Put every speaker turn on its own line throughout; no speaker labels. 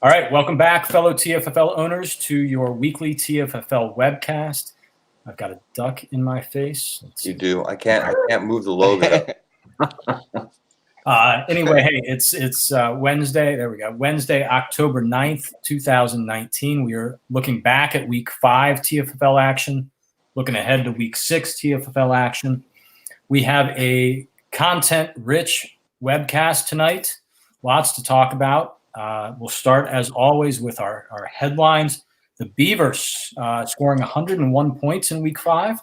All right, welcome back, fellow TFFL owners, to your weekly TFFL webcast. I've got a duck in my face.
You do. I can't move the logo.
Anyway, hey, it's Wednesday. There we go. Wednesday, October 9th, 2019. We are looking back at week 5 TFFL action, looking ahead to week 6 TFFL action. We have a content-rich webcast tonight. Lots to talk about. We'll start, as always, with our headlines. The Beavers scoring 101 points in week 5.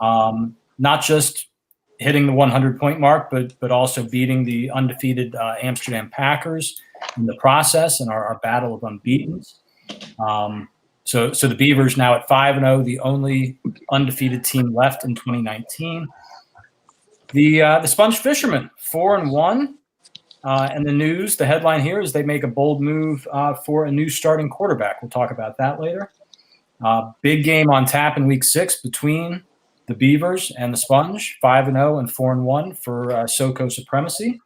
Not just hitting the 100-point mark, but also beating the undefeated Amsterdam Packers in the process in our battle of unbeatens. So the Beavers now at 5-0, the only undefeated team left in 2019. The Sponge Fishermen 4-1. And the news, the headline here is they make a bold move for a new starting quarterback. We'll talk about that later. Big game on tap in week 6 between the Beavers and the Sponge, 5-0 and 4-1 for SoCo supremacy.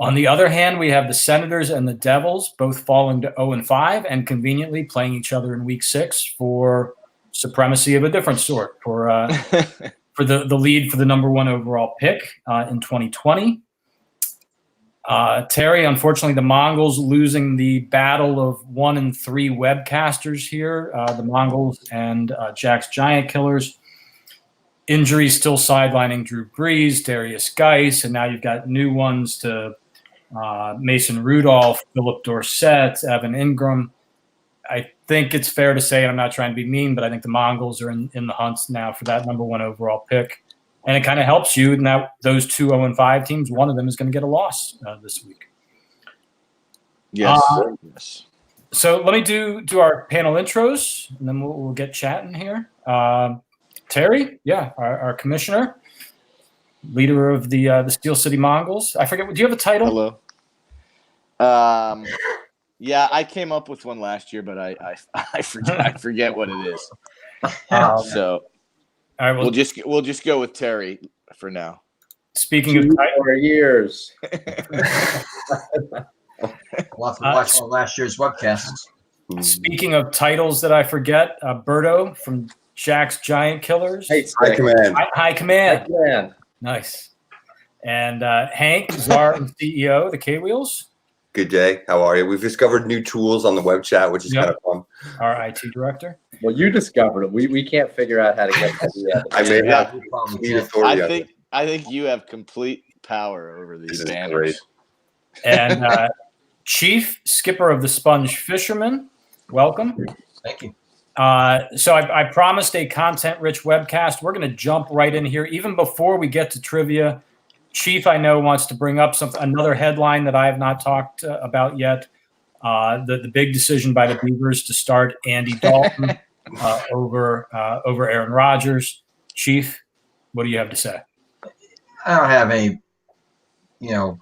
On the other hand, we have the Senators and the Devils both falling to 0-5 and conveniently playing each other in week 6 for supremacy of a different sort, for the lead for the number 1 overall pick in 2020. Terry, unfortunately, the Mongols losing the battle of 1 and 3 webcasters here. The Mongols and Jack's Giant Killers. Injuries still sidelining Drew Brees, Darius Geis, and now you've got new ones to Mason Rudolph, Philip Dorsett, Evan Ingram. I think it's fair to say, and I'm not trying to be mean, but I think the Mongols are in the hunts now for that number 1 overall pick. And it kind of helps you now those 2 0-5 teams, one of them is going to get a loss this week.
Yes.
So let me do our panel intros, and then we'll get chatting here. Terry, our commissioner, leader of the Steel City Mongols. I forget. Do you have a title?
Hello. Yeah, I came up with one last year, but I forget what it is. So.
All right,
we'll just go with Terry for now.
Speaking of
years,
we'll have to watch all last year's webcasts.
Speaking of titles that I forget, Berto from Jack's Giant Killers.
Hey, High Command.
High Command. Nice. And Hank, czar and CEO, the K-Wheels.
Good day. How are you? We've discovered new tools on the web chat, which is kind of fun.
Our IT director.
Well, you discovered it. We can't figure out how to get that yet.
I may have complete authority.
I think you have complete power over these banners.
And Chief Skipper of the Sponge Fishermen, welcome.
Thank you.
So I promised a content-rich webcast. We're going to jump right in here, even before we get to trivia. Chief, I know, wants to bring up another headline that I have not talked about yet. The big decision by the Beavers to start Andy Dalton over Aaron Rodgers. Chief, what do you have to say?
I don't have any,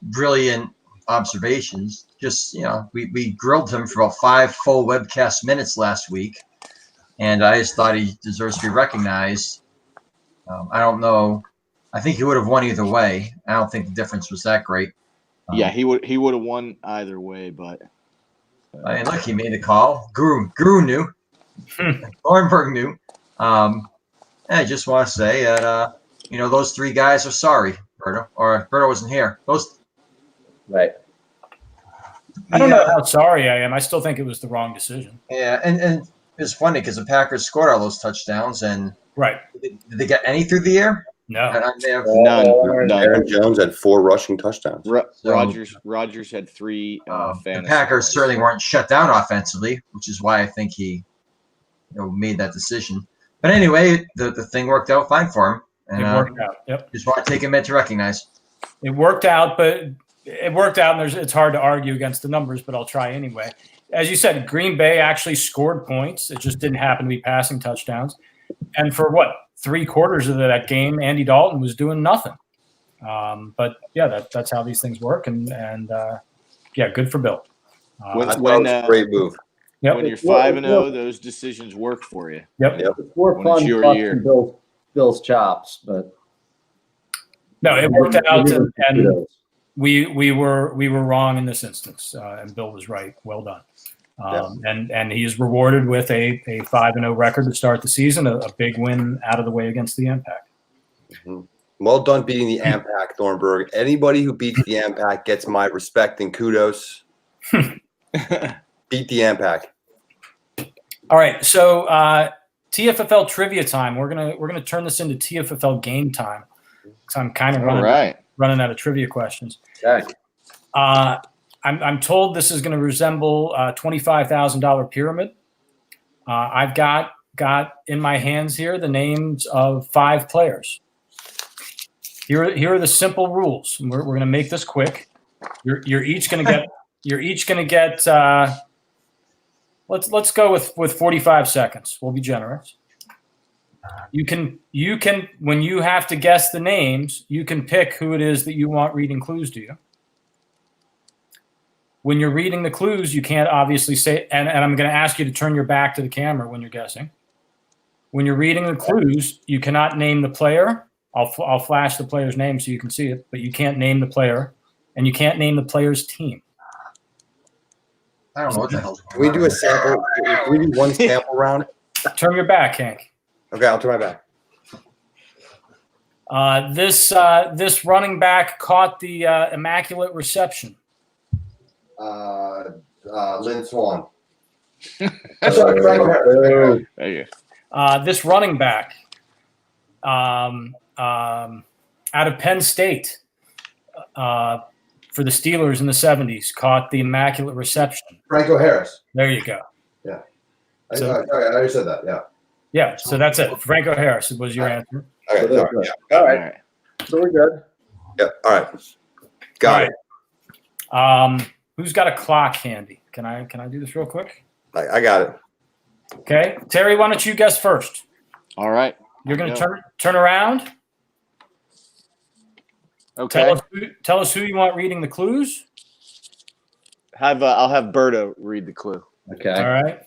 brilliant observations. Just, we grilled him for about 5 full webcast minutes last week, and I just thought he deserves to be recognized. I don't know. I think he would have won either way. I don't think the difference was that great.
Yeah, he would have won either way, but
I mean, look, he made the call. Guru knew. Thornburg knew. I just want to say that those 3 guys are sorry, Berto. Or Berto wasn't here.
Right.
I don't know how sorry I am. I still think it was the wrong decision.
Yeah, and it's funny because the Packers scored all those touchdowns, and did they get any through the air?
No.
None.
Aaron Jones had 4 rushing touchdowns.
Rodgers had 3
the Packers certainly weren't shut down offensively, which is why I think he made that decision. But anyway, the thing worked out fine for him. And,
it worked out. Yep.
Just want to take a minute to recognize.
It worked out, and it's hard to argue against the numbers, but I'll try anyway. As you said, Green Bay actually scored points. It just didn't happen to be passing touchdowns. And for 3 quarters of that game, Andy Dalton was doing nothing. But yeah, that's how these things work. And good for Bill.
Great move.
Yep.
When you're 5-0, those decisions work for you.
Yep.
It's more fun busting Bill's chops, but
no, it worked out. And we were wrong in this instance, and Bill was right. Well done. And he is rewarded with a 5-0 record to start the season, a big win out of the way against the Impact.
Mm-hmm. Well done beating the Impact, Thornburg. Anybody who beats the Impact gets my respect and kudos. Beat the Impact.
All right, so TFFL trivia time. We're gonna turn this into TFFL game time. So I'm kind of running out of trivia questions.
Okay.
I'm told this is going to resemble a $25,000 pyramid. I've got in my hands here the names of 5 players. Here are the simple rules. We're going to make this quick. You're each going to get. Let's go with 45 seconds. We'll be generous. You can when you have to guess the names, you can pick who it is that you want reading clues to you. When you're reading the clues, you can't obviously say, and I'm going to ask you to turn your back to the camera when you're guessing. When you're reading the clues, you cannot name the player. I'll flash the player's name so you can see it, but you can't name the player, and you can't name the player's team.
I don't know what the hell's
Can we do a sample? Can we do one sample round?
Turn your back, Hank.
Okay, I'll turn my back.
This running back caught the immaculate reception.
Lynn Swan.
There you go.
This running back out of Penn State for the Steelers in the 70s caught the immaculate reception.
Franco Harris.
There you go.
Yeah.
So-
I already said that. Yeah.
Yeah, so that's it. Franco Harris was your answer.
Okay.
So
All right.
yeah. All right. So we're good.
Yeah. All right. Got it.
Who's got a clock handy? Can I do this real quick?
I got it.
Okay. Terry, why don't you guess first?
All right.
You're going to turn around.
Okay.
Tell us who you want reading the clues.
I'll have Berto read the clue.
Okay.
All right.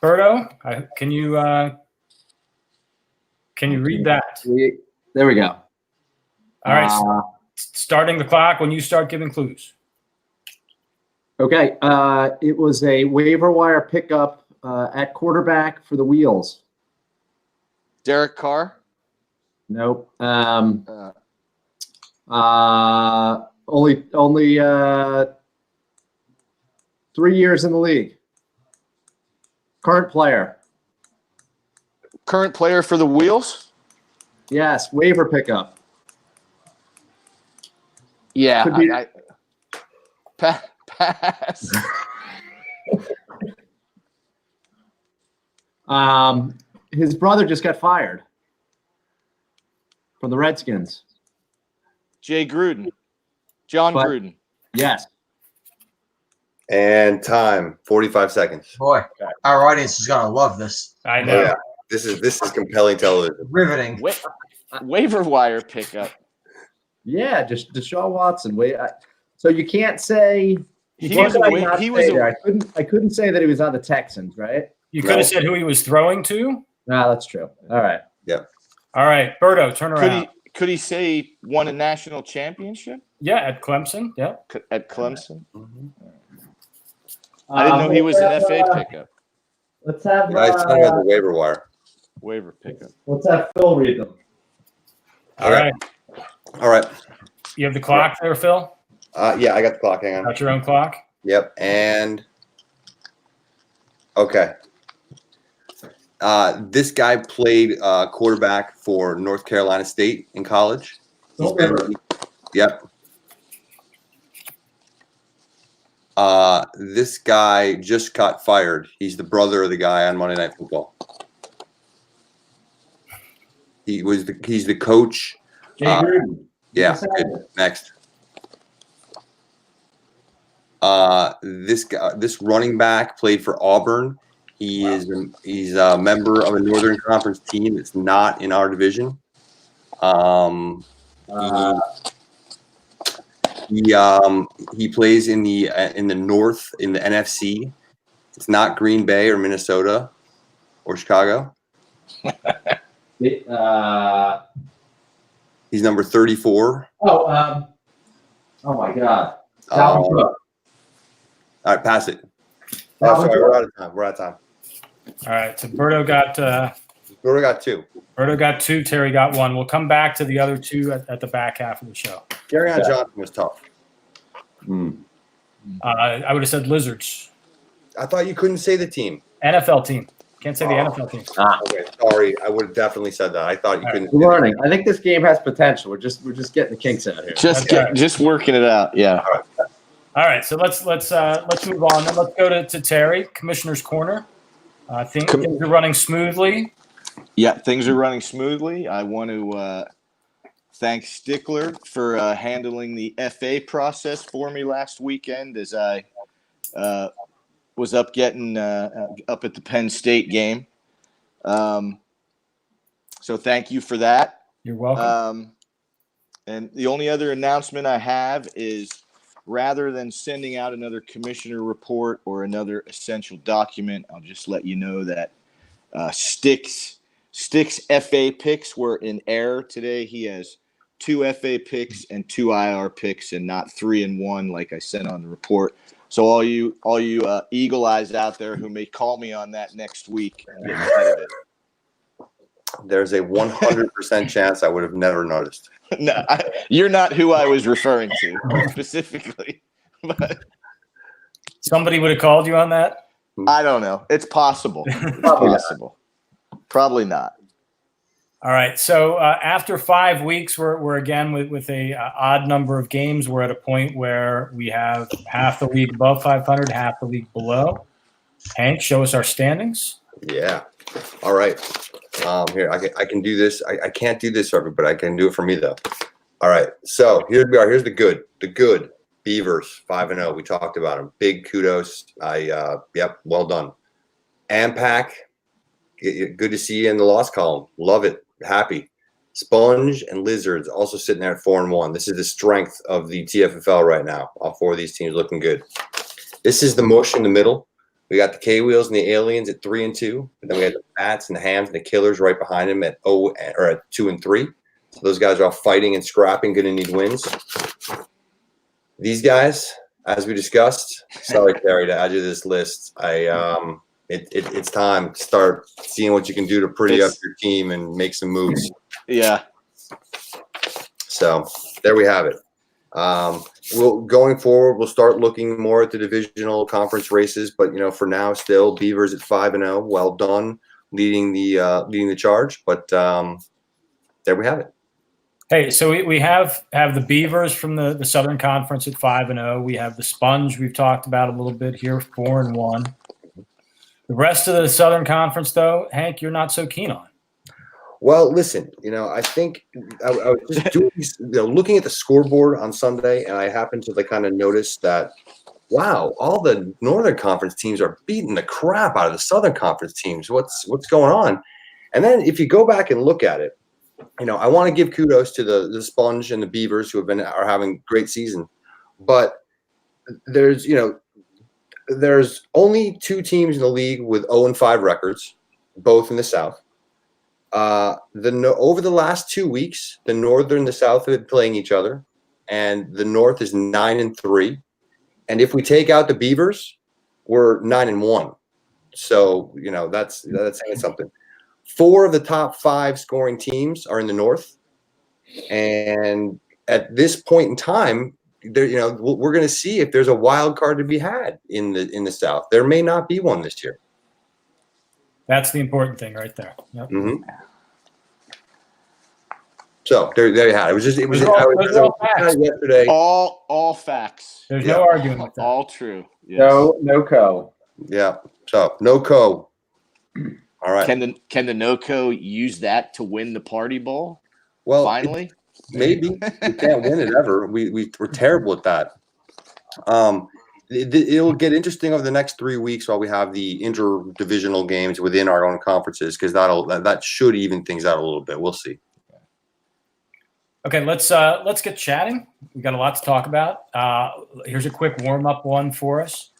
Berto, can you read that?
There we go.
All right. Starting the clock when you start giving clues.
Okay. It was a waiver wire pickup at quarterback for the Wheels.
Derek Carr.
Nope. Only 3 years in the league. Current player.
Current player for the Wheels.
Yes, waiver pickup.
Yeah.
Could be-
Pass.
His brother just got fired from the Redskins.
Jay Gruden. John
But-
Gruden.
Yes.
And time. 45 seconds.
Boy, our audience is gonna love this.
I know.
Yeah. This is compelling television.
Riveting.
Waiver wire pickup.
Yeah, just Deshaun Watson. So you can't say.
He was
I couldn't say that he was on the Texans, right?
You could have said who he was throwing to.
No, that's true. All right.
All right, Berto, turn around.
Could he say he won a national championship
Yeah, at Clemson. Yeah.
at Clemson? I didn't know he was an FA pickup.
Let's have
I signed on the waiver wire.
Waiver pickup.
let's have Phil read them.
All right.
All right.
You have the clock there, Phil?
Yeah, I got the clock. Hang on.
Got your own clock?
Yep. And okay. This guy played quarterback for North Carolina State in college. Yep. This guy just got fired. He's the brother of the guy on Monday Night Football. He's the coach.
Jay Gruden.
Yeah. Good. Next. This running back played for Auburn. He's a member of a Northern Conference team that's not in our division. He plays in the North in the NFC. It's not Green Bay or Minnesota or Chicago. He's number 34.
Oh my God.
All right, pass it. Oh, sorry, we're out of time. We're out of time.
All right. So Berto
Got two.
Terry got one. We'll come back to the other two at the back half of the show.
Gary on Johnson was tough.
I would have said Lizards.
I thought you couldn't say the team.
NFL team. Can't say the NFL team.
Okay, sorry. I would have definitely said that. I thought you couldn't.
We're learning. I think this game has potential. We're just getting the kinks out here.
Just working it out. Yeah.
All right. So let's move on. Then let's go to Terry, Commissioner's Corner. I think things are running smoothly.
Yeah, things are running smoothly. I want to thank Stickler for handling the FA process for me last weekend as I was up getting up at the Penn State game. So thank you for that.
You're welcome.
And the only other announcement I have is rather than sending out another commissioner report or another essential document, I'll just let you know that Stick's FA picks were in error today. He has 2 FA picks and 2 IR picks and not 3 and 1 like I sent on the report. So all you eagle eyes out there who may call me on that next week, get ahead of it.
There's a 100% chance I would have never noticed.
No, you're not who I was referring to specifically. But
Somebody would have called you on that?
I don't know. It's possible. It's possible. Probably not.
All right. So after 5 weeks, we're again with a odd number of games. We're at a point where we have half the league above 500, half the league below. Hank, show us our standings.
Yeah. All right. Here, I can do this. I can't do this for everybody. I can do it for me though. All right. So here we are. Here's the good. The good. Beavers 5-0. We talked about them. Big kudos. Yep. Well done. Ampac. Good to see you in the loss column. Love it. Happy. Sponge and Lizards also sitting there at 4-1. This is the strength of the TFFL right now. All 4 of these teams looking good. This is the mush in the middle. We got the K-Wheels and the Aliens at 3-2. And then we got the Bats and the Hams and the Killers right behind them at 2-3. So those guys are all fighting and scrapping, going to need wins. These guys, as we discussed, sorry, Terry, to add you to this list. It's time to start seeing what you can do to pretty up your team and make some moves.
Yeah.
So there we have it. Going forward, we'll start looking more at the divisional conference races, but for now, still Beavers at 5-0. Well done, leading the charge. But there we have it.
Hey, so we have the Beavers from the Southern Conference at 5-0. We have the Sponge we've talked about a little bit here, 4-1. The rest of the Southern Conference, though, Hank, you're not so keen on.
Well, listen, I think I was just doing, looking at the scoreboard on Sunday, and I happened to kind of notice that, wow, all the Northern Conference teams are beating the crap out of the Southern Conference teams. What's going on? And then if you go back and look at it, I want to give kudos to the Sponge and the Beavers who are having great season, but there's only 2 teams in the league with 0-5 records, both in the South. Over the last 2 weeks, the North and the South have been playing each other, and the North is 9-3. And if we take out the Beavers, we're 9-1. So that's saying something. 4 of the top 5 scoring teams are in the North, and at this point in time, we're going to see if there's a wild card to be had in the South. There may not be one this year.
That's the important thing right there. Yep.
Mm-hmm. So there you had it. It was
all facts.
yesterday.
All facts.
There's no arguing with that.
All true. Yes.
No co.
Yeah. So no co. All right.
Can the no-co use that to win the Party Bowl?
Well,
finally,
maybe we can't win it ever. We're terrible at that. It'll get interesting over the next 3 weeks while we have the interdivisional games within our own conferences, because that should even things out a little bit. We'll see.
Okay, let's get chatting. We've got a lot to talk about. Here's a quick warm-up one for us.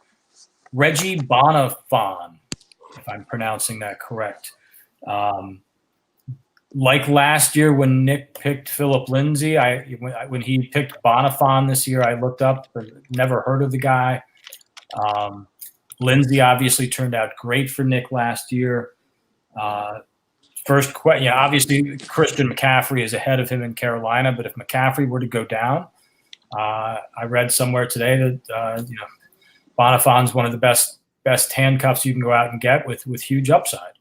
Reggie Bonifon, if I'm pronouncing that correct. like last year when Nick picked Philip Lindsay, when he picked Bonifon this year, I looked up, but never heard of the guy. Lindsay obviously turned out great for Nick last year. First question, obviously Christian McCaffrey is ahead of him in Carolina, but if McCaffrey were to go down, I read somewhere today that Bonifon's one of the best handcuffs you can go out and get with huge upside.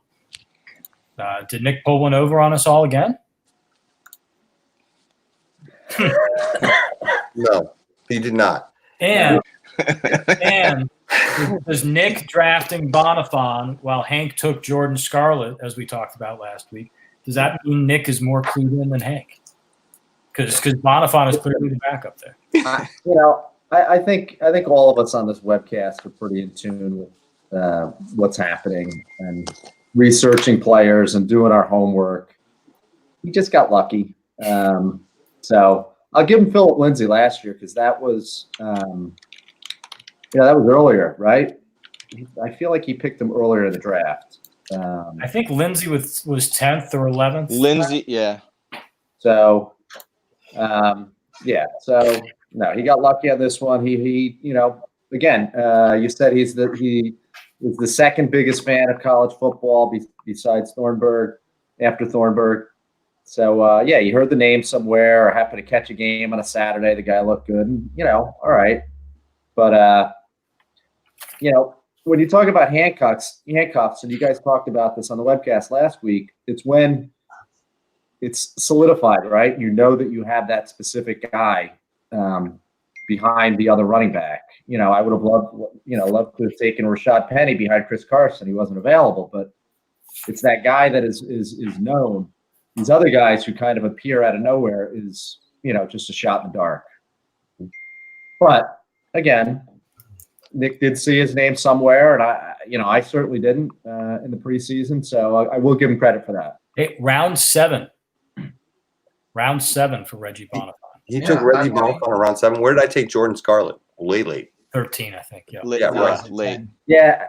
Did Nick pull one over on us all again?
No, he did not.
And does Nick drafting Bonifon while Hank took Jordan Scarlett, as we talked about last week, does that mean Nick is more clued in than Hank? Because Bonifon is clearly the backup there.
I think all of us on this webcast are pretty in tune with what's happening and researching players and doing our homework. He just got lucky. So I'll give him Philip Lindsay last year because that was that was earlier, right? I feel like he picked him earlier in the draft.
I think Lindsay was 10th or 11th.
Lindsay, yeah.
So, So no, he got lucky on this one. He again, you said he is the second biggest fan of college football besides Thornburg, after Thornburg. So he heard the name somewhere or happened to catch a game on a Saturday. The guy looked good, and all right. But when you talk about handcuffs, and you guys talked about this on the webcast last week, it's when it's solidified, right? You know that you have that specific guy behind the other running back. I would have loved to have taken Rashad Penny behind Chris Carson. He wasn't available, but it's that guy that is known. These other guys who kind of appear out of nowhere is, just a shot in the dark. But again, Nick did see his name somewhere, and I certainly didn't in the preseason, so I will give him credit for that.
Hey, round seven for Reggie Bonifon.
He took Reggie Bonifon around 7. Where did I take Jordan Scarlett? Late.
13, I think. Yeah.
Late.
Yeah.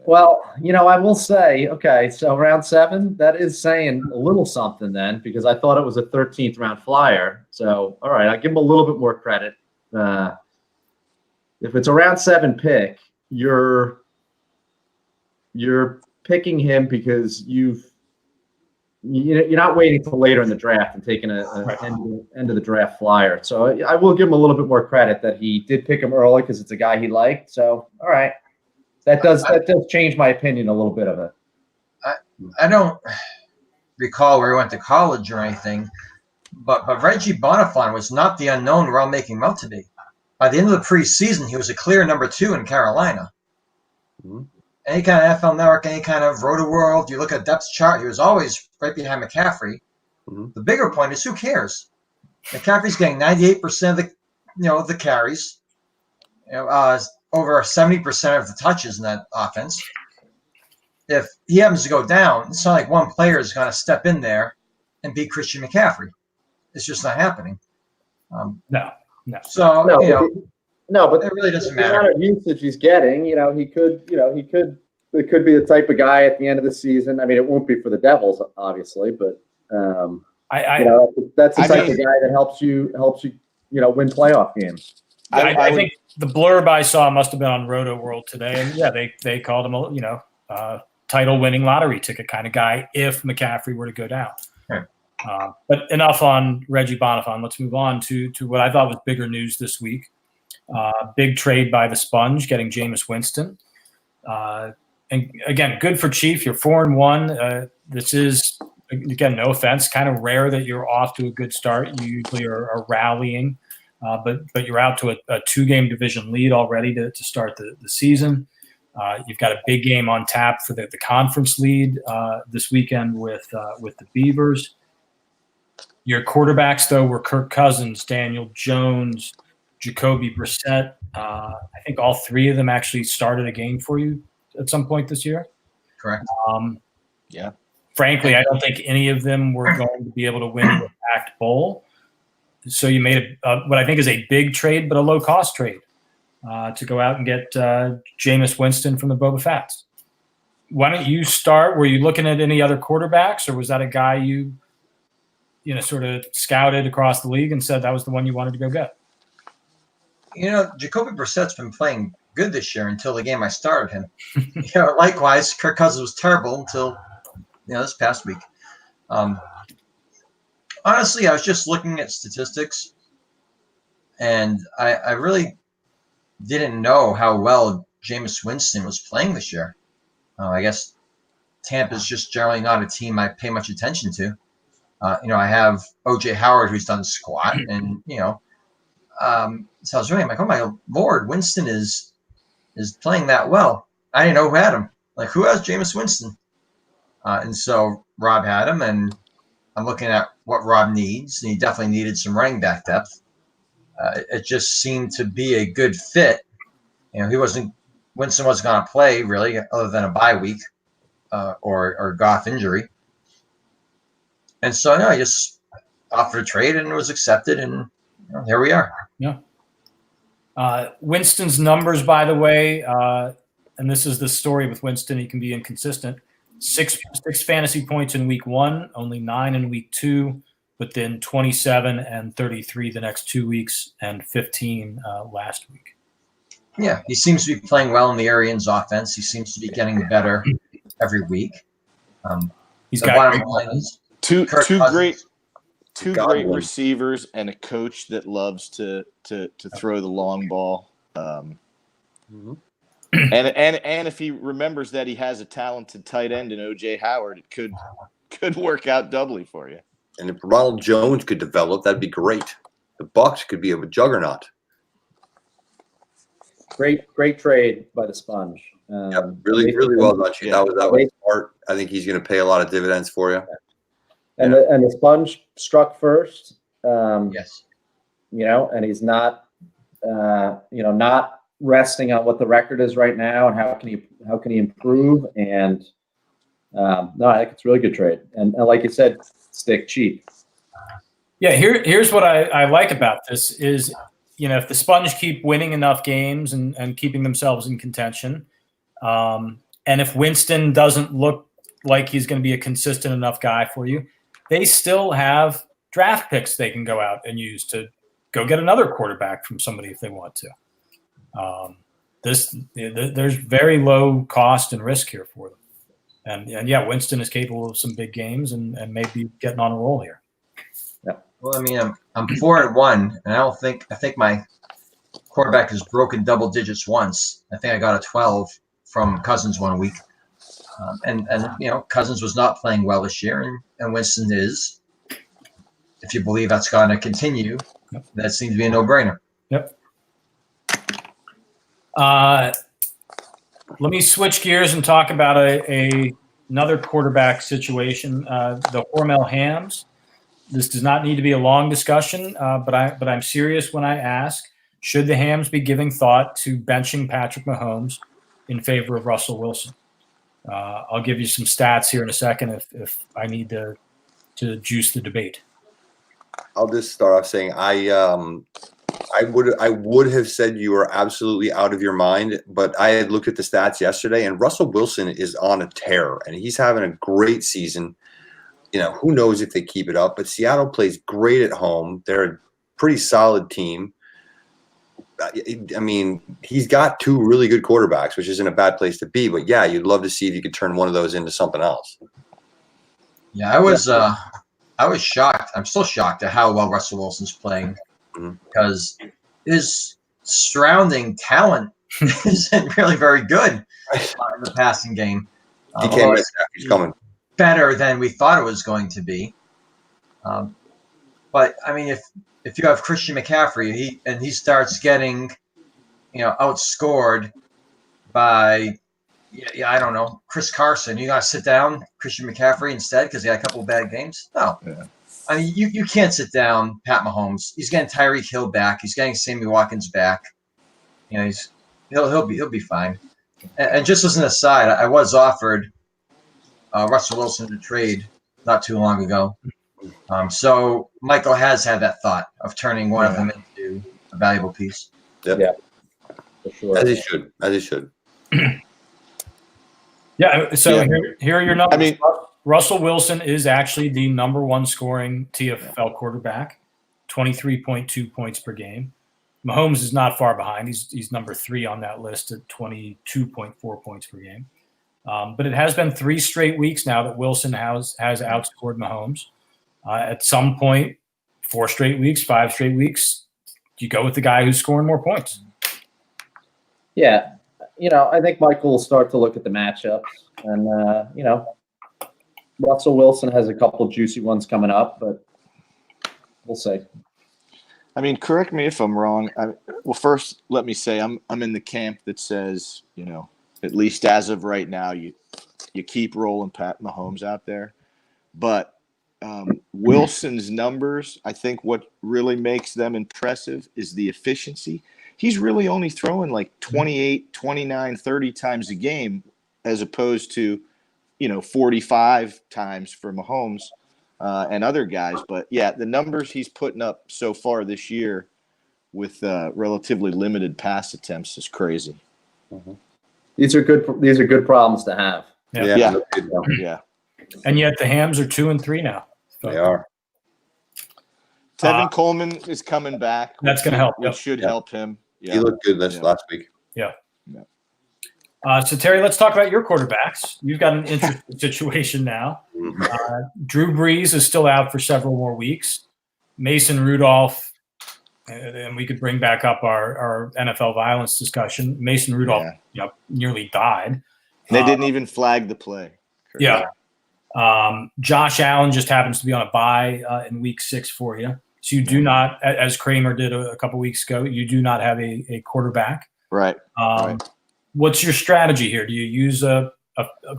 Well, I will say, okay, so round 7, that is saying a little something then, because I thought it was a 13th round flyer. So, all right, I'll give him a little bit more credit. If it's a round 7 pick, you're picking him because you're not waiting till later in the draft and taking an end of the draft flyer. So I will give him a little bit more credit that he did pick him early because it's a guy he liked. So, all right. That does change my opinion a little bit of it.
I don't recall where he went to college or anything, but Reggie Bonifon was not the unknown we're all making him out to be. By the end of the preseason, he was a clear number 2 in Carolina. Mm-hmm. Any kind of NFL Network, any kind of Roto-World, you look at depth chart, he was always right behind McCaffrey. Mm-hmm. The bigger point is, who cares? McCaffrey's getting 98% of the carries, over 70% of the touches in that offense. If he happens to go down, it's not like one player is going to step in there and beat Christian McCaffrey. It's just not happening.
No.
So
but
it really doesn't matter.
The amount of usage he's getting, it could be the type of guy at the end of the season. I mean, it won't be for the Devils, obviously, but that's the type of guy that helps you win playoff games.
I think the blurb I saw must have been on Roto World today, and they called him a title-winning lottery ticket kind of guy if McCaffrey were to go down.
Right.
But enough on Reggie Bonifon. Let's move on to what I thought was bigger news this week. Big trade by the Sponge, getting Jameis Winston. And again, good for Chief. You're 4-1. This is, again, no offense, kind of rare that you're off to a good start. You usually are rallying. But you're out to a 2-game division lead already to start the season. You've got a big game on tap for the conference lead this weekend with the Beavers. Your quarterbacks, though, were Kirk Cousins, Daniel Jones, Jacoby Brissett. I think all 3 of them actually started a game for you at some point this year.
Correct.
Yeah.
Frankly, I don't think any of them were going to be able to win the packed bowl. So you made what I think is a big trade, but a low-cost trade to go out and get Jameis Winston from the Boba Fetts. Why don't you start? Were you looking at any other quarterbacks, or was that a guy you sort of scouted across the league and said that was the one you wanted to go get?
Jacoby Brissett's been playing good this year until the game I started him. Likewise, Kirk Cousins was terrible until this past week. Honestly, I was just looking at statistics, and I really didn't know how well Jameis Winston was playing this year. I guess Tampa's just generally not a team I pay much attention to. I have O.J. Howard, who's done squat, and so I was really like, oh my Lord, Winston is playing that well. I didn't know who had him. Like, who has Jameis Winston? And so Rob had him, and I'm looking at what Rob needs, and he definitely needed some running back depth. It just seemed to be a good fit. Winston wasn't going to play really, other than a bye week or Goff injury. And so I just offered a trade, and it was accepted, and here we are.
Yeah. Winston's numbers, by the way, and this is the story with Winston. He can be inconsistent. Six fantasy points in week 1, only 9 in week 2, but then 27 and 33 the next 2 weeks, and 15 last week.
Yeah, he seems to be playing well in the Arians offense. He seems to be getting better every week.
He's got
two great
Godwin.
receivers and a coach that loves to throw the long ball.
Mm-hmm.
And if he remembers that he has a talented tight end in O.J. Howard, it could work out doubly for you.
And if Ronald Jones could develop, that'd be great. The Bucs could be a juggernaut.
Great trade by the Sponge.
Really well done. That was smart. I think he's going to pay a lot of dividends for you.
And the Sponge struck first.
Yes.
And he's not, not resting on what the record is right now and how can he improve. And no, I think it's a really good trade. And like you said, stick cheap.
Yeah, here's what I like about this is, if the Sponge keep winning enough games and keeping themselves in contention, and if Winston doesn't look like he's going to be a consistent enough guy for you, they still have draft picks they can go out and use to go get another quarterback from somebody if they want to. There's very low cost and risk here for them. And yeah, Winston is capable of some big games and maybe getting on a roll here.
Yeah.
Well, I mean, I'm 4-1, and I think my quarterback has broken double digits once. I think I got a 12 from Cousins one week. And Cousins was not playing well this year, and Winston is. If you believe that's going to continue, that seems to be a no-brainer.
Yep. Let me switch gears and talk about another quarterback situation. The Hormel Hams. This does not need to be a long discussion, but I'm serious when I ask: should the Hams be giving thought to benching Patrick Mahomes in favor of Russell Wilson? I'll give you some stats here in a second if I need to juice the debate.
I'll just start off saying I would have said you were absolutely out of your mind, but I had looked at the stats yesterday, and Russell Wilson is on a tear, and he's having a great season. Who knows if they keep it up, but Seattle plays great at home. They're a pretty solid team. I mean, he's got 2 really good quarterbacks, which isn't a bad place to be, but yeah, you'd love to see if you could turn one of those into something else.
Yeah, I was shocked. I'm still shocked at how well Russell Wilson's playing because his surrounding talent isn't really very good in the passing game.
DK Metcalf, he's coming.
Better than we thought it was going to be. But I mean, if you have Christian McCaffrey he starts getting, outscored by, I don't know, Chris Carson, you got to sit down Christian McCaffrey instead because he had a couple of bad games? No. Yeah. I mean, you can't sit down Pat Mahomes. He's getting Tyreek Hill back. He's getting Sammy Watkins back. He'll be fine. And just as an aside, I was offered Russell Wilson to trade not too long ago. So Michael has had that thought of turning one of them into a valuable piece.
Yep.
Yeah, for sure.
As he should.
Yeah. So here are your numbers.
I mean,
Russell Wilson is actually the number one scoring TFFL quarterback, 23.2 points per game. Mahomes is not far behind. He's number 3 on that list at 22.4 points per game. But it has been 3 straight weeks now that Wilson has outscored Mahomes. At some point, 4 straight weeks, 5 straight weeks, you go with the guy who's scoring more points.
Yeah. I think Michael will start to look at the matchups. And, Russell Wilson has a couple of juicy ones coming up, but we'll see.
I mean, correct me if I'm wrong. Well, first, let me say I'm in the camp that says, at least as of right now, you keep rolling Pat Mahomes out there. But Wilson's numbers, I think what really makes them impressive is the efficiency. He's really only throwing like 28, 29, 30 times a game as opposed to, 45 times for Mahomes and other guys. But, yeah, the numbers he's putting up so far this year with relatively limited pass attempts is crazy.
Mm-hmm. These are good problems to have.
Yeah.
And yet the Hams are 2-3 now.
They are.
Tevin Coleman is coming back.
That's going to help.
Which should help him. Yeah.
He looked good last week.
Yeah. So, Terry, let's talk about your quarterbacks. You've got an interesting situation now. Drew Brees is still out for several more weeks. Mason Rudolph, and we could bring back up our NFL violence discussion. Mason Rudolph nearly died.
They didn't even flag the play.
Yeah. Josh Allen just happens to be on a bye in week 6 for you. So you do not, as Kramer did a couple weeks ago, you do not have a quarterback.
Right.
What's your strategy here? Do you use a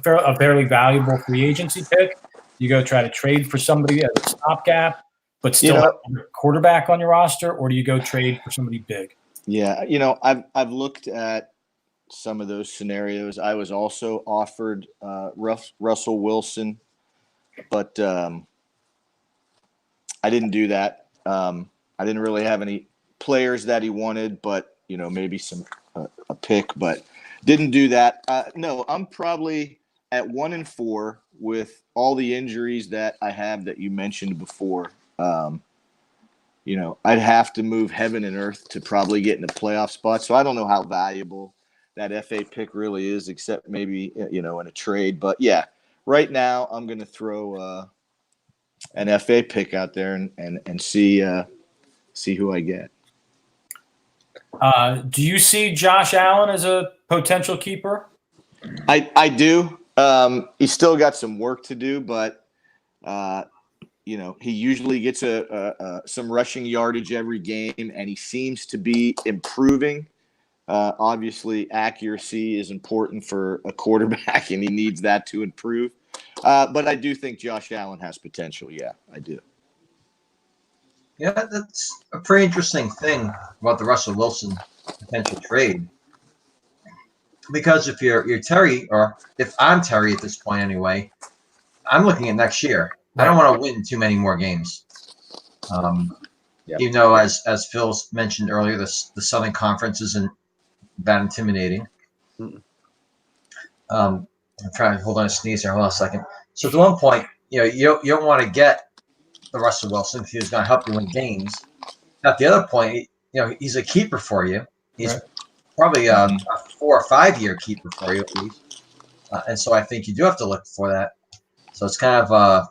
fairly valuable free agency pick? You go try to trade for somebody as a stopgap, but still have a quarterback on your roster, or do you go trade for somebody big?
Yeah, I've looked at some of those scenarios. I was also offered Russell Wilson, but I didn't do that. I didn't really have any players that he wanted, but maybe a pick, but didn't do that. No, I'm probably at 1-4 with all the injuries that I have that you mentioned before. I'd have to move heaven and earth to probably get in a playoff spot. So I don't know how valuable that FA pick really is, except maybe, in a trade. But yeah, right now I'm going to throw an FA pick out there and see who I get.
Do you see Josh Allen as a potential keeper?
I do. He's still got some work to do, but he usually gets some rushing yardage every game, and he seems to be improving. Obviously, accuracy is important for a quarterback, and he needs that to improve. But I do think Josh Allen has potential. Yeah, I do.
Yeah, that's a pretty interesting thing about the Russell Wilson potential trade. Because if you're Terry, or if I'm Terry at this point anyway, I'm looking at next year. I don't want to win too many more games. Even though, as Phil mentioned earlier, the Southern Conference isn't that intimidating. I'm trying to hold on a sneeze here. Hold on a second. So at one point, you don't want to get the Russell Wilson if he was going to help you win games. At the other point, he's a keeper for you. He's probably a 4 or 5 year keeper for you at least. And so I think you do have to look for that. So it's kind of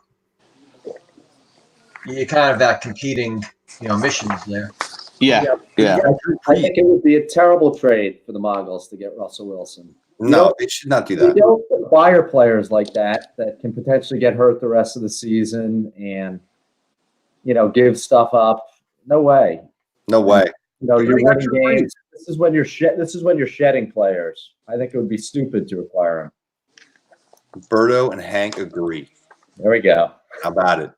you kind of that competing, missions there.
Yeah.
I think it would be a terrible trade for the Mongols to get Russell Wilson.
No, they should not do that.
You don't acquire players like that can potentially get hurt the rest of the season and give stuff up. No way.
No way.
You're winning games. This is when you're shedding players. I think it would be stupid to acquire them.
Berto and Hank agree.
There we go.
How about it?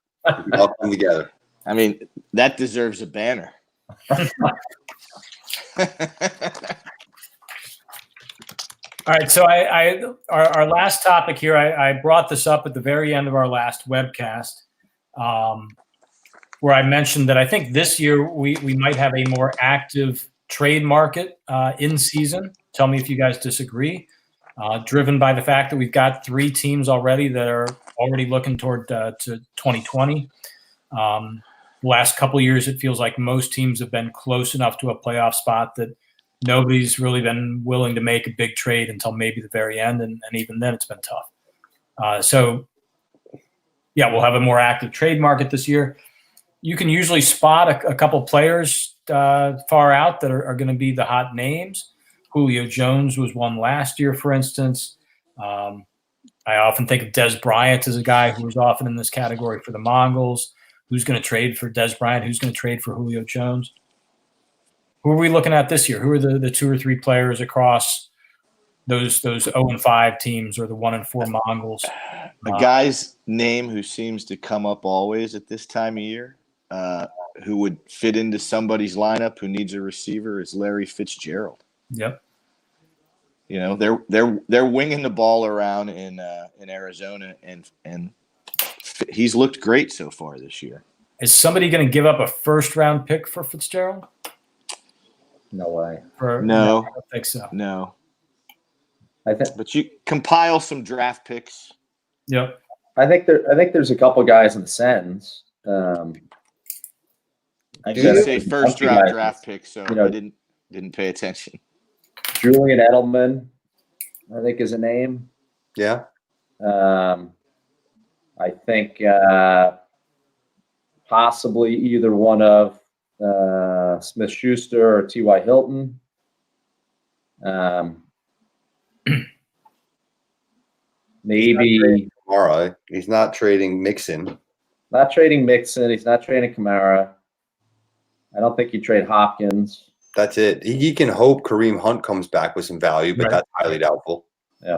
We all come together.
I mean, that deserves a banner.
All right, so our last topic here, I brought this up at the very end of our last webcast, where I mentioned that I think this year we might have a more active trade market in season. Tell me if you guys disagree. Driven by the fact that we've got 3 teams already that are already looking toward to 2020. Last couple of years, it feels like most teams have been close enough to a playoff spot that nobody's really been willing to make a big trade until maybe the very end, and even then it's been tough. So, yeah, we'll have a more active trade market this year. You can usually spot a couple players far out that are going to be the hot names. Julio Jones was one last year, for instance. I often think of Des Bryant as a guy who was often in this category for the Mongols. Who's going to trade for Des Bryant? Who's going to trade for Julio Jones? Who are we looking at this year? Who are the 2 or 3 players across those 0-5 teams or the 1-4 Mongols?
A guy's name who seems to come up always at this time of year, who would fit into somebody's lineup who needs a receiver, is Larry Fitzgerald.
Yep.
You know, they're winging the ball around in Arizona, and he's looked great so far this year.
Is somebody going to give up a first-round pick for Fitzgerald?
No way.
No,
I don't think so.
No.
But
you compile some draft picks.
Yep.
I think there's a couple guys in the sentence.
I didn't say first round draft pick, so I didn't pay attention.
Julian Edelman, I think, is a name.
Yeah.
I think possibly either one of Smith-Schuster or T.Y. Hilton. Maybe
Kamara. He's not trading Mixon.
not trading Mixon. He's not trading Kamara. I don't think he'd trade Hopkins.
That's it. He can hope Kareem Hunt comes back with some value, but that's highly doubtful.
Yeah.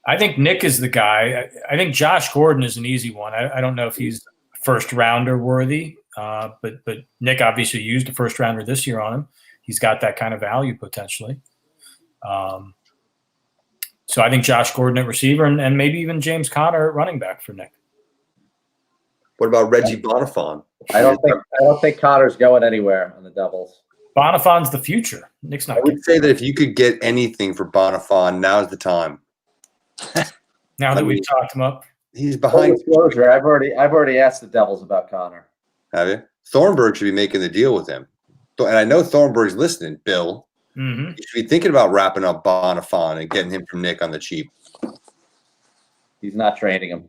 I think Nick is the guy. I think Josh Gordon is an easy one. I don't know if he's first rounder worthy, but Nick obviously used a first rounder this year on him. He's got that kind of value potentially. So I think Josh Gordon at receiver and maybe even James Conner at running back for Nick.
What about Reggie Bonifant?
I don't think Connor's going anywhere on the Devils.
Bonifon's the future. Nick's not.
I would say that if you could get anything for Bonifant, now's the time.
Now that we've talked him up,
he's behind.
Disclosure, I've already asked the Devils about Connor.
Have you? Thornburg should be making the deal with him, and I know Thornburg's listening. Bill, you should be thinking about wrapping up Bonifant and getting him from Nick on the cheap.
He's not trading him.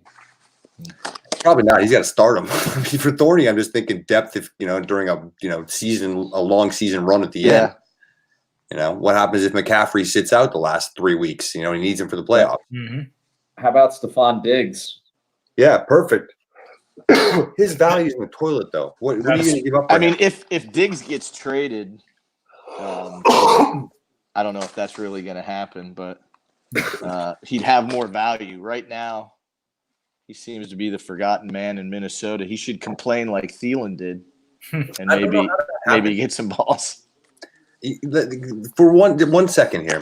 Probably not. He's got to start him. For Thorny, I'm just thinking depth. If during a long season run at the end. What happens if McCaffrey sits out the last 3 weeks? He needs him for the playoffs.
How about Stephon Diggs?
Yeah, perfect. His value's in the toilet, though. What are you going to give up?
I mean, if Diggs gets traded, I don't know if that's really going to happen, but he'd have more value. Right now, he seems to be the forgotten man in Minnesota. He should complain like Thielen did, and maybe get some balls.
For one second here,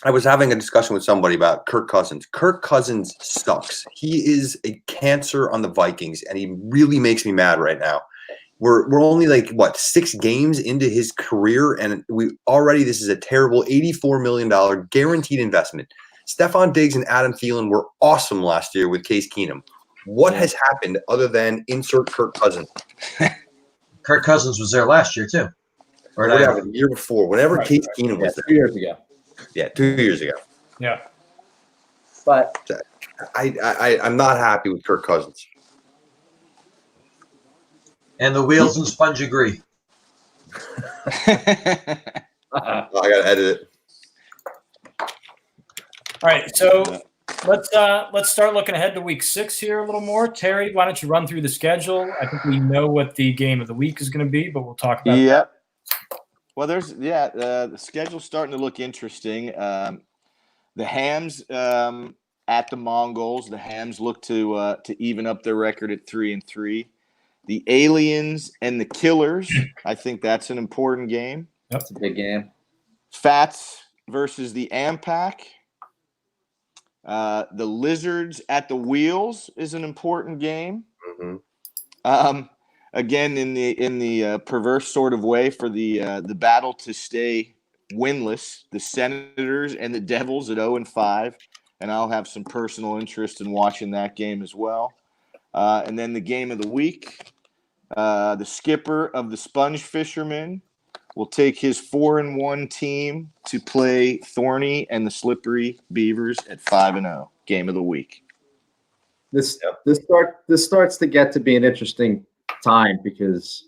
I was having a discussion with somebody about Kirk Cousins. Kirk Cousins sucks. He is a cancer on the Vikings, and he really makes me mad right now. We're only 6 games into his career, and this is a terrible $84 million guaranteed investment. Stephon Diggs and Adam Thielen were awesome last year with Case Keenum. What has happened other than insert Kirk Cousins?
Kirk Cousins was there last year too.
Or whatever, the year before, whenever Case Keenum was there.
2 years ago.
Yeah, 2 years ago.
Yeah.
But
I'm not happy with Kirk Cousins.
And the Wheels and Sponge agree.
I got to edit it.
All right, so let's start looking ahead to week 6 here a little more. Terry, why don't you run through the schedule? I think we know what the game of the week is going to be, but we'll talk about that.
Well, the schedule's starting to look interesting. The Hams at the Mongols. The Hams look to even up their record at 3-3. The Aliens and the Killers. I think that's an important game.
That's a big game. Fats
versus the Ampac. The Lizards at the Wheels is an important game. Again, in the perverse sort of way for the battle to stay winless, the Senators and the Devils at 0-5. and I'll have some personal interest in watching that game as well. And then the game of the week, the skipper of the Sponge Fishermen will take his 4-1 team to play Thorny and the Slippery Beavers at 5-0. Game of the week.
This starts to get to be an interesting time because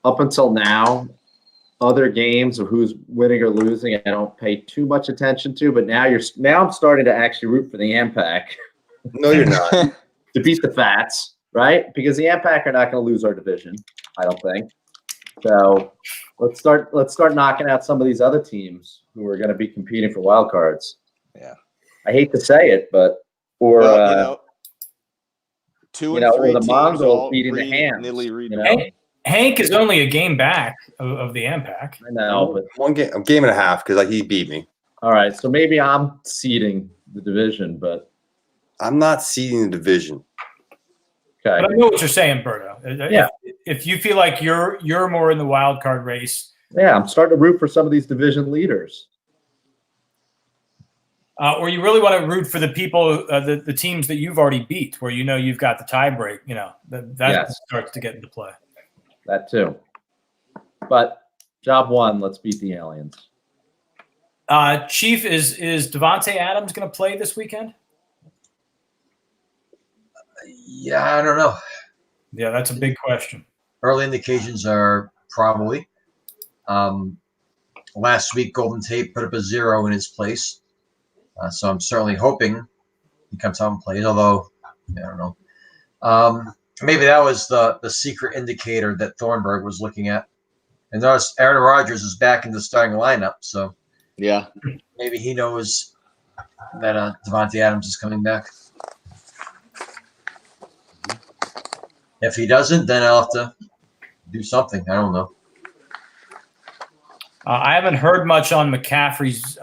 up until now, other games of who's winning or losing, I don't pay too much attention to. But now I'm starting to actually root for the AMPAC.
No, you're not.
To beat the Fats, right? Because the AMPAC are not going to lose our division, I don't think. So let's start knocking out some of these other teams who are going to be competing for wild cards.
Yeah,
I hate to say it, but or
two and three
or the
teams
Mongols
all
beating the
read
Hams.
Nilly Reed.
Hank is only a game back of the AMPAC.
I know, but
One game and a half because he beat me.
all right. So maybe I'm seeding the division, but
I'm not seeding the division.
okay.
But I know what you're saying, Berto.
Yeah.
If you feel like you're more in the wild card race,
Yeah, I'm starting to root for some of these division leaders.
or you really want to root for the people, the teams that you've already beat, where you've got the tie break, that
Yes.
starts to get into play.
That too. But job one, let's beat the aliens.
Chief, is Devontae Adams going to play this weekend?
Yeah, I don't know.
Yeah, that's a big question.
Early indications are probably. Last week, Golden Tate put up a 0 in his place. So I'm certainly hoping he comes out and plays, although I don't know. Maybe that was the secret indicator that Thornburg was looking at. And notice Aaron Rodgers is back in the starting lineup, so
Yeah.
maybe he knows that Devontae Adams is coming back. If he doesn't, then I'll have to do something. I don't know.
I haven't heard much on McCaffrey's.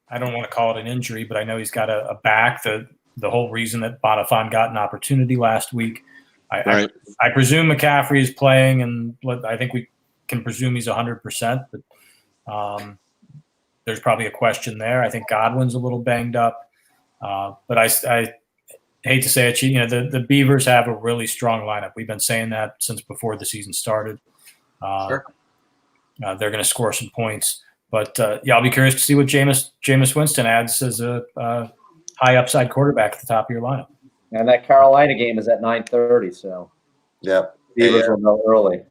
I don't want to call it an injury, but I know he's got a back. The whole reason that Bonifant got an opportunity last week. I presume McCaffrey is playing, and I think we can presume he's 100%. But there's probably a question there. I think Godwin's a little banged up, but I hate to say it. The Beavers have a really strong lineup. We've been saying that since before the season started.
Sure.
They're going to score some points. But, I'll be curious to see what Jameis Winston adds as a high upside quarterback at the top of your lineup.
And that Carolina game is at 9:30, so
Yeah.
Beavers will know early.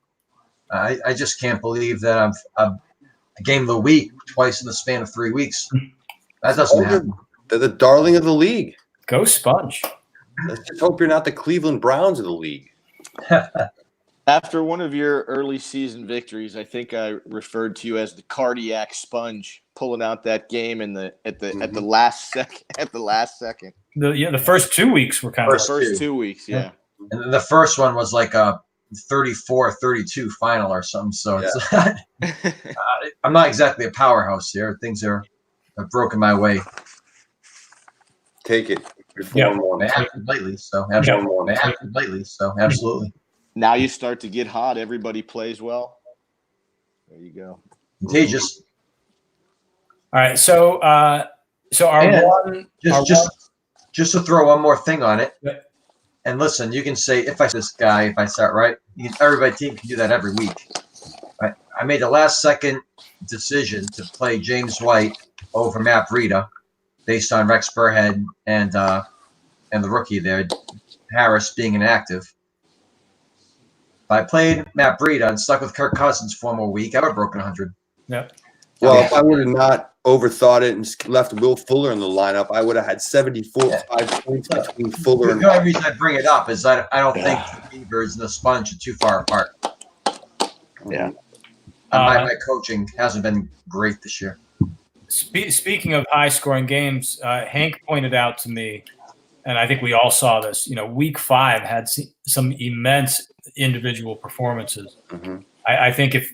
I just can't believe that I'm a game of the week twice in the span of 3 weeks. That doesn't happen.
They're the darling of the league.
Go Sponge.
Let's just hope you're not the Cleveland Browns of the league.
After one of your early season victories, I think I referred to you as the cardiac sponge, pulling out that game at the last second.
The first 2 weeks were kind of
First 2 weeks, yeah.
And then the first one was like a 34-32 final or something. So it's I'm not exactly a powerhouse here. Things have broken my way.
Take it.
Yeah.
They have lately, so absolutely. They have lately, so absolutely.
Now you start to get hot. Everybody plays well. There you go.
Contagious.
All right. So
Just to throw one more thing on it.
Yeah.
And listen, you can say if I start right, everybody team can do that every week. Right? I made the last second decision to play James White over Matt Breida based on Rex Burhead and the rookie there, Harris, being inactive. If I played Matt Breida and stuck with Kirk Cousins for one more week, I would have broken 100.
Yeah.
Well, if I would have not overthought it and left Will Fuller in the lineup, I would have had 5 points between Fuller and.
The only reason I bring it up is I don't think the Beavers and the Sponge are too far apart.
Yeah.
My coaching hasn't been great this year.
Speaking of high-scoring games, Hank pointed out to me, and I think we all saw this. Week 5 had some immense individual performances.
Mm-hmm.
I think if,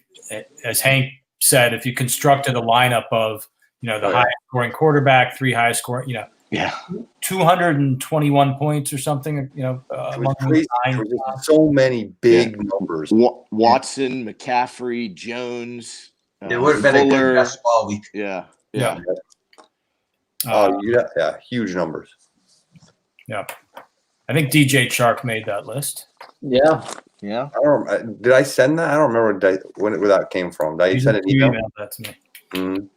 as Hank said, if you constructed a lineup of the highest-scoring quarterback, 3 highest-scoring, 221 points or something, among
Crazy. So many big numbers.
Watson, McCaffrey, Jones.
It would have been a good basketball week.
Yeah.
Yeah, huge numbers.
Yeah. I think DJ Chark made that list.
Yeah.
Yeah.
I don't. Did I send that? I don't remember where that came from. Did I send an
You
email?
emailed that to me.
Mhm.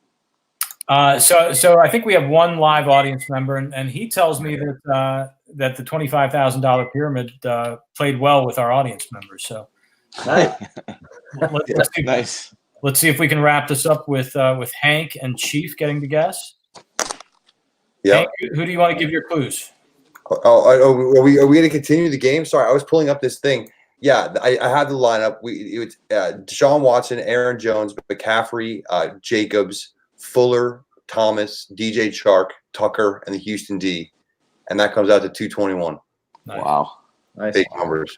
So I think we have one live audience member, and he tells me that that the $25,000 pyramid played well with our audience members. So
Nice.
Nice.
let's see if we can wrap this up with Hank and Chief getting to guess.
Yeah.
Hank, who do you want to give your clues?
Are we going to continue the game? Sorry, I was pulling up this thing. Yeah, I had the lineup. It's Deshaun Watson, Aaron Jones, McCaffrey, Jacobs, Fuller, Thomas, DJ Chark, Tucker, and the Houston D, and that comes out to 221.
Nice.
Wow.
Nice.
Big numbers.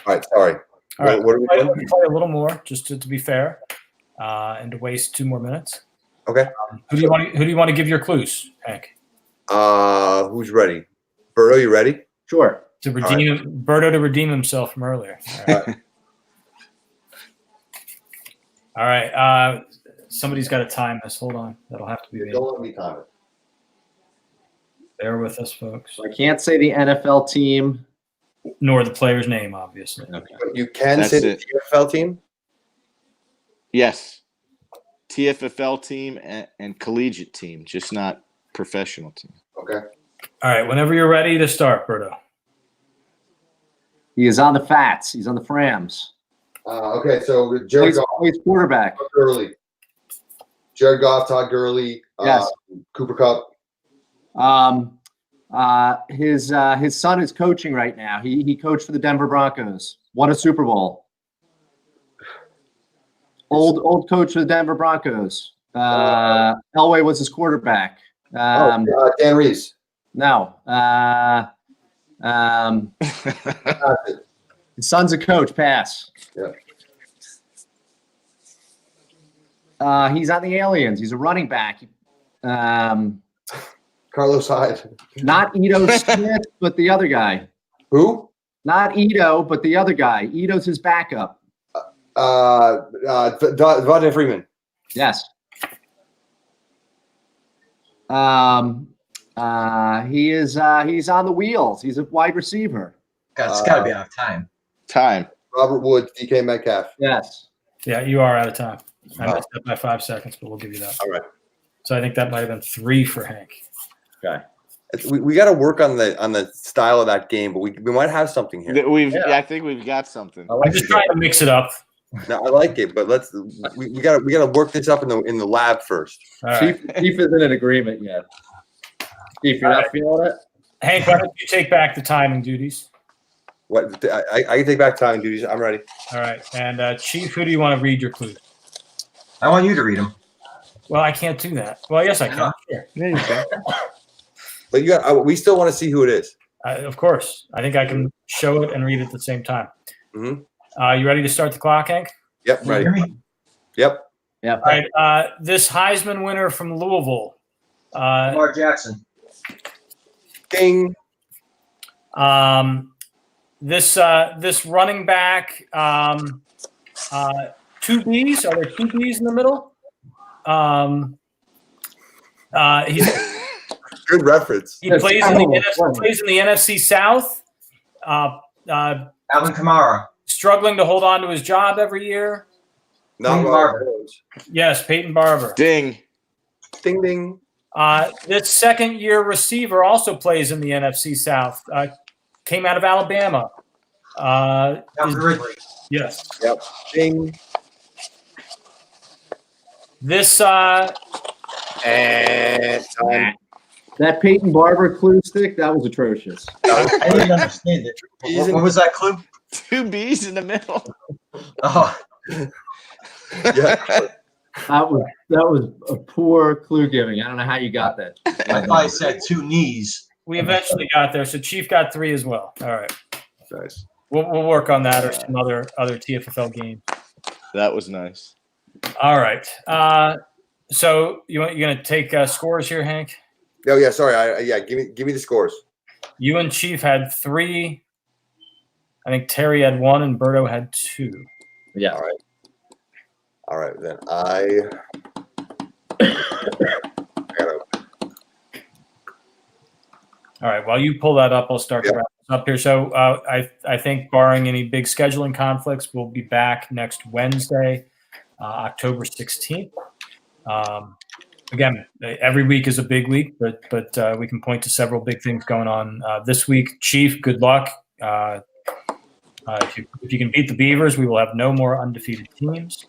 All right, sorry.
All right,
What are we doing?
let's play a little more, just to be fair, and to waste 2 more minutes.
Okay.
Who do you want to give your clues, Hank?
Who's ready? Berto, you ready?
Sure.
To redeem Berto to redeem himself from earlier. All right. Somebody's got to time this. Hold on. That'll have to be me.
Don't let me time it.
Bear with us, folks.
So I can't say the NFL team.
Nor the player's name, obviously.
Okay.
But you can
That's
say the
it.
TFFL team?
Yes. TFFL team and collegiate team, just not professional team.
Okay.
All right. Whenever you're ready to start, Berto.
He is on the Fats. He's on the Frams.
Okay, so Jared Goff,
Plays quarterback.
Todd Gurley. Jared Goff, Todd Gurley,
Yes.
Cooper Kupp.
His son is coaching right now. He coached for the Denver Broncos. Won a Super Bowl. Old coach for the Denver Broncos. Elway was his quarterback.
Dan Reeves.
No. His son's a coach. Pass.
Yeah.
He's on the Aliens. He's a running back.
Carlos Hyde.
Not Ito Smith, but the other guy.
Who?
Not Ito, but the other guy. Ito's his backup.
Devontae Freeman.
Yes. He's on the wheels. He's a wide receiver.
It's got to be out of time.
Time.
Robert Woods, DK Metcalf.
Yes.
Yeah, you are out of time. I missed it by 5 seconds, but we'll give you that.
All right.
So I think that might have been 3 for Hank.
Okay.
We got to work on the style of that game, but we might have something here.
I think we've got something.
I'm just trying to mix it up.
No, I like it, but we got to work this up in the lab first.
All right.
Chief isn't in agreement yet. Chief, you're not feeling it?
Hank, why don't you take back the timing duties?
What I can take back time duties. I'm ready.
All right. And Chief, who do you want to read your clues?
I want you to read them.
Well, I can't do that. Well, yes, I can. Sure.
There you go.
But we still want to see who it is.
Of course. I think I can show it and read it at the same time.
Mm-hmm.
You ready to start the clock, Hank?
Yep,
Can you
ready.
hear me?
Yep.
Yep.
All right. This Heisman winner from Louisville.
Lamar Jackson.
Ding.
This running back. 2 B's. Are there 2 B's in the middle? He's
Good reference.
He plays in the NFC South.
Alvin Kamara.
Struggling to hold on to his job every year.
Not
Peyton
Robert
Barber.
Woods.
Yes, Peyton Barber.
Ding.
Ding ding.
This second-year receiver also plays in the NFC South. Came out of Alabama.
Calvin Ridley.
Yes.
Yep. Ding.
This
And time.
That Peyton Barber clue stick, that was atrocious.
I didn't understand it. What was that clue?
2 B's in the middle.
Oh,
Yeah.
That was a poor clue giving. I don't know how you got that.
I thought I said 2 knees.
we eventually got there. So Chief got 3 as well. All right.
Nice.
We'll work on that or some other TFFL game.
That was nice.
All right. So you're gonna take scores here, Hank?
Oh yeah, sorry. Give me the scores.
You and Chief had 3. I think Terry had 1 and Berto had 2.
Yeah.
All right, then I gotta
All right. While you pull that up, I'll start to wrap this up here. So I think barring any big scheduling conflicts, we'll be back next Wednesday, October 16th. Again, every week is a big week, but we can point to several big things going on this week. Chief, good luck. If you can beat the Beavers, we will have no more undefeated teams.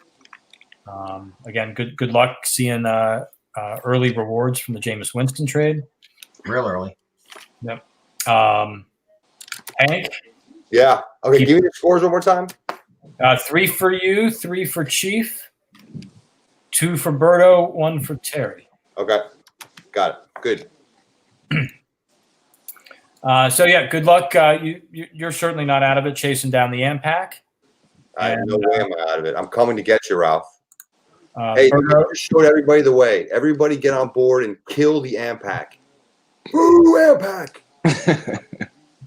Again, good luck seeing early rewards from the Jameis Winston trade.
Real early.
Yep. Hank?
Yeah. Okay, give me the scores one more time.
3 for you, 3 for Chief, 2 for Berto, 1 for Terry.
Okay. Got it. Good.
So yeah, good luck. You're certainly not out of it chasing down the AMPAC.
I have no way am I out of it. I'm coming to get you, Ralph. Hey,
Berto,
you just showed everybody the way. Everybody get on board and kill the AMPAC. Woo, AMPAC!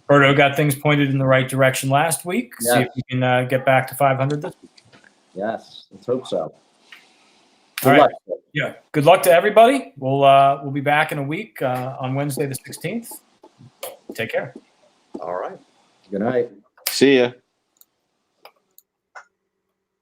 Berto got things pointed in the right direction last week. See if we can get back to 500 this week.
Yes, let's hope so.
All
Good
right.
luck.
Yeah. Good luck to everybody. We'll be back in a week on Wednesday the 16th. Take care.
All right.
Good night.
See ya.